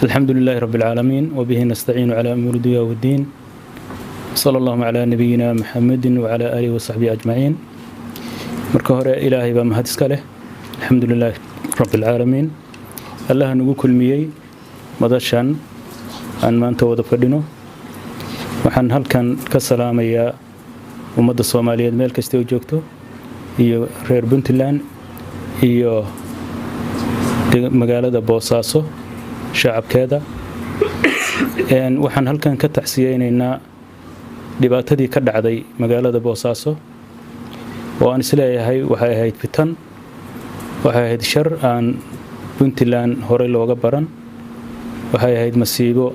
الحمد لله رب العالمين وبه نستعين على أمور الدنيا والدين صلى الله على نبينا محمد وعلى آله وصحبه أجمعين marka hore ilaahay baa mahad iska leh alxamdulillaah rabbil aalamiin allah nagu kulmiyay madashan aan maanta wada fadhino waxaan halkan ka salaamayaa ummadda Soomaaliyeed meel kasta oo joogto iyo reer Puntland iyo magaalada Boosaaso shacabkeeda waxaan halkan ka tacsiyeynaynaa dhibaatadii ka dhacday magaalada Boosaaso oo aan isleeyahay waxay ahayd fitan waxay ahayd shar aan Puntland hore looga baran waxay ahayd masiibo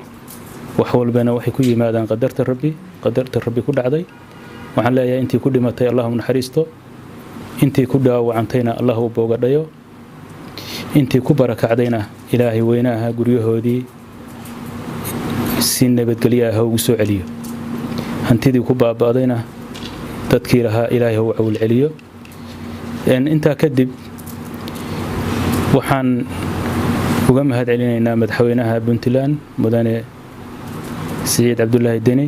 wax walbana waxay ku yimaadaan qadarta rabbi ku dhacday waxaan leeyahay intii ku dhimatay Allahu naxariisto intii ku dhaawacantayna Allahu boogadhayo intii ku barakacdayna ilaahay weynaha guryahoodii si nabadgelyo ah ugu soo celiyo hantidii ku baaba'dayna dadkii lahaa ilaahay uu cawl celiyo inta kadib waxaan uga mahad celinaynaa madaxweynaha Puntland mudane Saciid Cabdullaahi Deni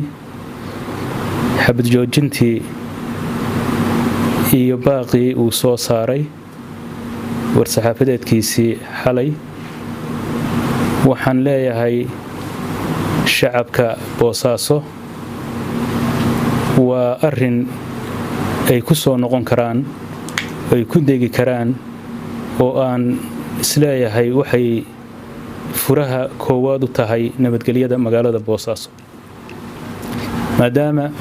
xabad joojintii iyo baaqii uu soo saaray war-saxaafadeedkiisii xalay waxaan leeyahay shacabka Boosaaso waa arin ay ku soo noqon karaan ay ku degi karaan oo aan isleeyahay waxay furaha koowaad u tahay nabadgelyada magaalada Boosaaso maadaama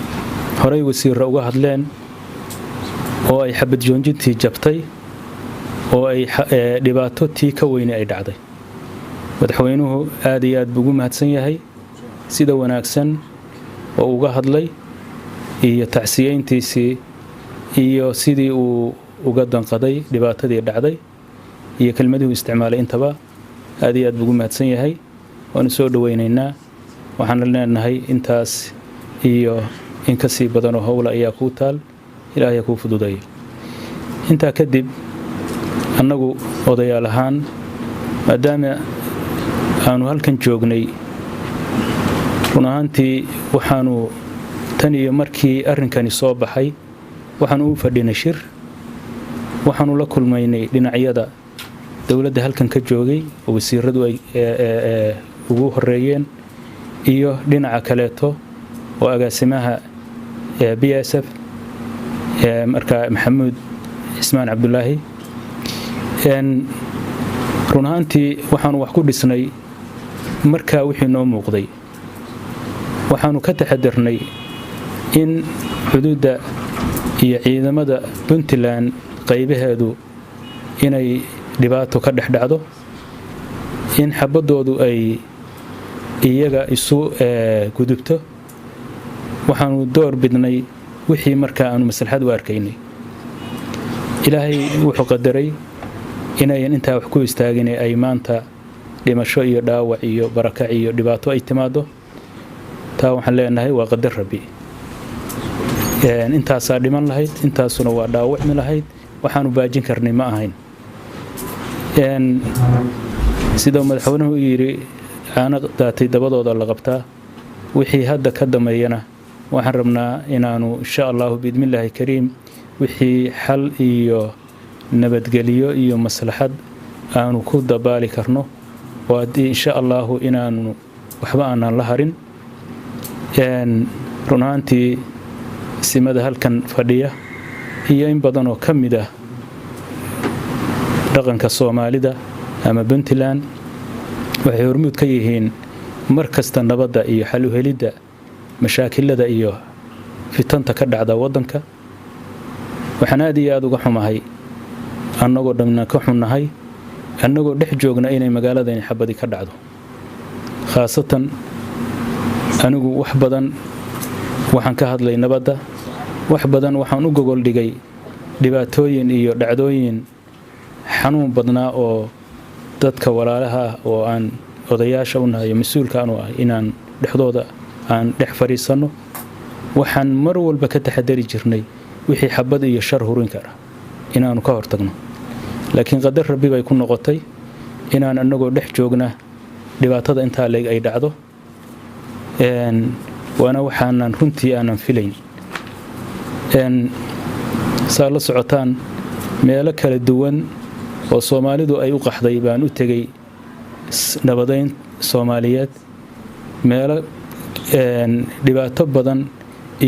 horay wasiirra uga hadleen oo ay xabad joojintii jabtay oo ay dhibaato tii ka weyn ay dhacday madaxweynuhu aad iyo aad ugu mahadsan yahay sida wanaagsan oo uga hadlay iyo tacsiyeyntiisii iyo sidii uu uga danqaday dhibaatadii dhacday iyo kelmadii isticmaalay intaba aad iyo aad ugu mahadsan yahay waan soo dhaweynaynaa waxaan leenahay intaas iyo in ka sii badan oo hawla ayaa ku taal ilaahay ku fududeeyo inta kadib annagu odayaal ahaan maadaama aanu halkan joognay runaantii waxaanu tan iyo markii arrinkani soo baxay waxaan u fadhinay shir waxaanu la kulmaynay dhinacyada dawladda halkan ka joogay oo wasiiradu ay ugu horeeyeen iyo dhinaca kaleeto oo agaasimaha BSF marka Maxamuud Ismaan Cabdullaahi runaantii waxaanu wax ku dhisnay marka wixii noo muuqday waxaanu ka taxadarnay in xuduudda iyo ciidamada Puntland qaybaheedu inay dhibaato ka dhacdo in xabadoodu ay iyaga isu gudubto waxaanu door bidnay wixii marka aanu maslaxad u arkaynay ilaahay wuxuu qadaray inayan inta wax ku istaagin ay maanta dhimasho iyo dhaawac iyo barakac iyo dhibaato ay timaado taa waxaan leenahay waa qadar rabbi intaas dhiman lahayd intaasuna waa dhaawacmi lahayd waxaanu baajin karnay ma ahayn sida madaxweynuhu yiri aana daatay dabadooda la qabtaa wixii hadda ka dameeyana waxaan rabnaa inaanu insha Allah biidmillaahi kariim wixii xal iyo nabadgeliyo iyo maslaxad aanu ku dabaali karno oo insha Allah inaanu waxba aanan la harin runaantii simada halkan fadhiya iyo in badan oo kamid ah dhaqanka Soomaalida ama Puntland waxay hormuud ka yihiin markasta nabadda iyo xal u helida mashaakilada iyo fitanta ka dhacda wadanka waxaan aad iyo aad uga xumahay annagoo dhamna ka xunnahay annagoo dhex joogna inay magaaladani xabadi ka dhacdo khaasatan anigu wax badan waxaan ka hadlay nabadda wax badan waxaan u gogol dhigay dhibaatooyin iyo dhacdooyin xanuun badnaa oo dadka walaalaha oo aan odayaasha u nahay mas'uulka aanu ah inaan dhexdooda aan dhex fariisano waxaan mar walba ka taxadari jirnay wixii xabad iyo shar hurin kara inaanu ka hortagno laakiin qadar rabbi bay ku noqotay inaan annagoo dhex joogna dhibaatada intaa leeg ay dhacdo waana waxaanan runtii aanan filayn saa la socotaan meelo kala duwan oo Soomaalidu ay u qaxday baan u tegay nabadayn Soomaaliyeed meelo dhibaato badan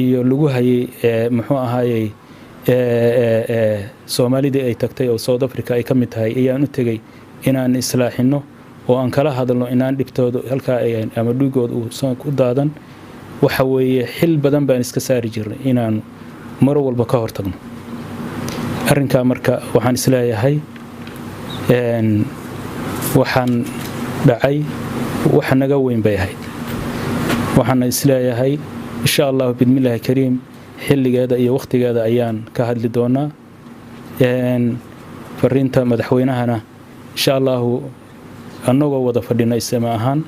iyo lagu hayay muxuu ahaayay Soomaalida ay tagtay oo South Africa ay kamid tahay ayaan u tegay inaan islaaxino oo aan kala hadalno inaan dhibtoodo halka ay ama dhigooda uu soo ku daadan waxa weeye xil badan baan iska saari jirnay inaan mar walba ka hortagno arrinka marka waxaan isleeyahay waxaan dhacay wax naga weyn bay ahayd waxaan isleeyahay insha Allah bidmillaahi kariim xilligeeda iyo waqtigeeda ayaan ka hadli doonaa fariinta madaxweynahana insha Allah annagoo wada fadhina isma ahaan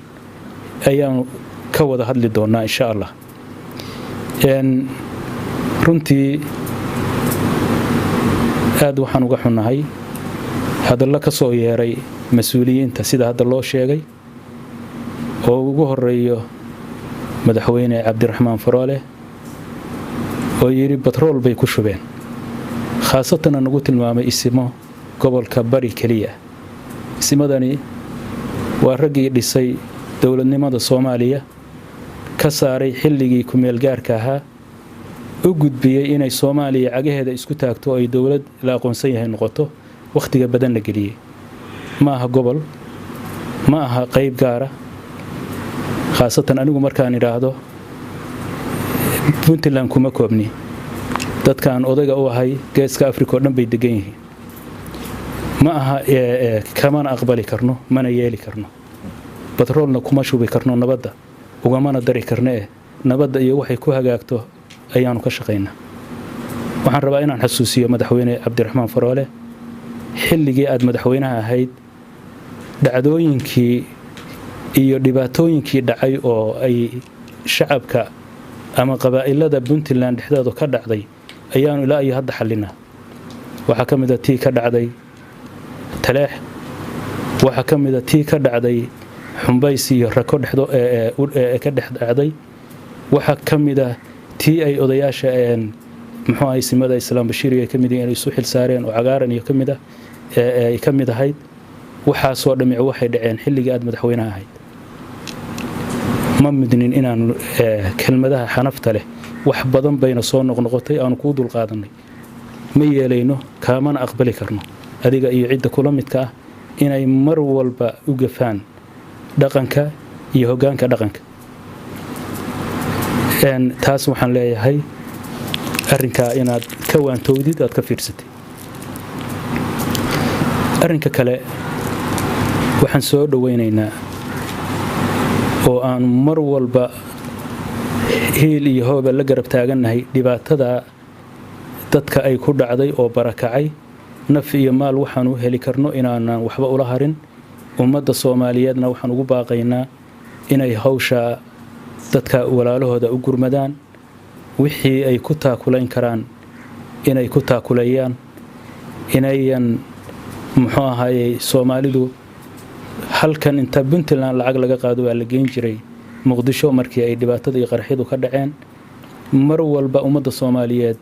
ayaan ka wada hadli doonaa insha Allah runtii aad waxaan uga xunahay hadalla ka soo yeeray mas'uuliyiinta sida hadda loo sheegay oo ugu horeeyo madaxweyne Cabdiraxmaan Faroole oo yiri batrool bay ku shubeen khaasatan anagu tilmaamay isimo gobolka bari kaliya isimadani waa ragii dhisay dawladnimada Soomaaliya ka saaray xilligii ku meel gaarka ahaa u gudbiyay inay Soomaaliya cagaheeda isku taagto ay dawlad la aqoonsan yahay noqoto waqtiga badan la geliyay ma aha gobol ma aha qayb gaara khaasatan anigu markaan iraahdo Puntland kuma koobni dadkaan odayga u ahay geeska Afrika oo dhan bay degan yihiin ma aha kamaan aqbali karno mana yeeli karno batroolna kuma shubi karno nabadda ugamana dari karnee nabadda iyo waxay ku hagaagto ayaanu ka shaqeynaa waxaan rabaa inaan xasuusiyo madaxweyne Cabdiraxmaan Faroole xilligii aad madaxweynaha ahayd dhacdooyinkii iyo dhibaatooyinkii dhacay oo ay shacabka ama qabaa'ilada Puntland dhexdooda ka dhacday ayaanu ilaa iyo hadda xalinaa waxa kamid ah tii ka dhacday Taleex waxa kamid ah tii ka dhacday Xumbays iyo Rako dhexdo ka dhacday waxa kamid ah tii ay odayaasha muxuu ahay simada Islaam Bashiir ay kamid yihiin isu xil saareen oo cagaaran iyo kamid ah ay kamid ahayd waxa soo dhamic waxay dhaceen xilligii aad madaxweynaha ahayd ma midnin inaan kelmadaha xanafta leh wax badan bayna soo noqnoqotay aan ku dul qaadanay ma yeelayno kaamana aqbali karno adiga iyo cidda kula midka ah inay mar walba u gafaan dhaqanka iyo hoggaanka dhaqanka taas waxaan leeyahay arrinka inaad ka waantowdid aad ka fiirsatay arrinka kale waxaan soo dhaweynaynaa oo aan mar walba heel iyo hooba la garab taaganahay dhibaatada dadka ay ku dhacday oo barakacay naf iyo maal waxaan u heli karno inaanan waxba ula harin ummadda Soomaaliyeedna waxaan ugu baaqaynaa inay hawsha dadka walaalahooda u gurmadaan wixii ay ku taakulayn karaan inay ku taakulayaan inayan muxuu ahaayay Soomaalidu halkan inta Puntland lacag laga qaado waa la geyn jiray Muqdisho markii ay dhibaatada iyo qarxidu ka dhaceen mar walba ummadda Soomaaliyeed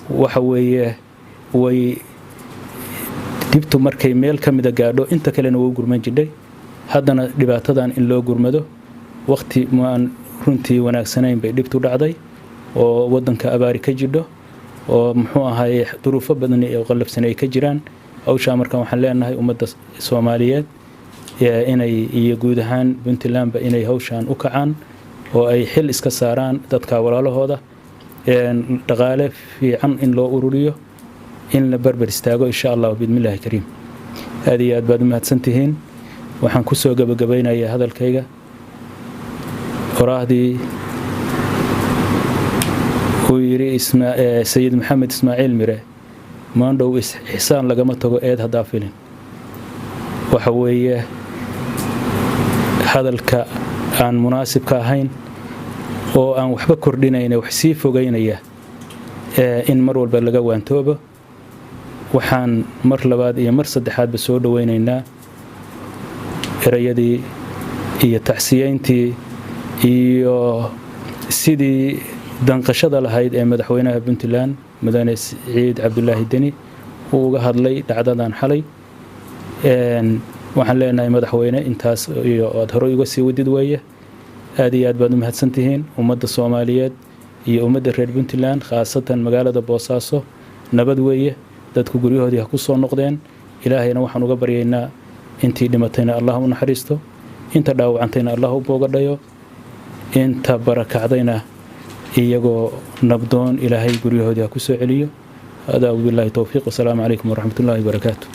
waxa weeye way dibtu markay meel kamid ah gaadho inta kalena wuu gurman jiray haddana dhibaatadan in loo gurmado waqti maan runtii wanaagsanayn bay dhibtu dhacday oo wadanka abaari ka jidho oo muxuu ahaayay duruufo badan oo qalabsan ay ka jiraan awsha markan waxaan leenahay ummadda Soomaaliyeed inay iyo guud ahaan Puntland inay hawshan u kacaan oo ay xil iska saaraan dadka walaalahooda dhaqaale fiican in loo ururiyo in la barbar istaago insha Allah bidmillaahi kariim aad iyo aad baad mahadsantihiin waxaan ku soo gabagabeynayaa hadalkayga qoraahdii uu yiri Sayid Maxamed Ismaaciil Mire maandhow ihsaan lagama tago eed hadaa filin waxa weeye hadalka aan munaasibka ahayn oo aan waxba kordhinayna wax sii fogeynaya in mar walba laga waantoobo waxaan mar labaad iyo mar saddexaad ba soo dhaweynaynaa erayadii iyo tacsiyeyntii iyo sidii danqashada lahayd ee madaxweynaha Puntland mudane Siciid Cabdullaahi Deni uu uga hadlay dhacdadan xalay waxaan leenahay madaxweyne intaas iyo aad hore uga sii wadid weeye aad iyo aad baad u mahadsantihiin ummadda Soomaaliyeed iyo ummadda reer Puntland khaasatan magaalada Boosaaso nabad weeye dadku guryahoodii ku soo noqdeen ilaahayna waxaan uga baryaynaa intii dhimatayna Allah u naxariisto inta dhaawacantayna Allah u boogadhayo inta barakacdayna iyagoo nabdoon ilaahay guryahoodii ku soo celiyo hada billahi tawfiiq wa salaamu alaykum wa rahmatullahi wa barakaatuh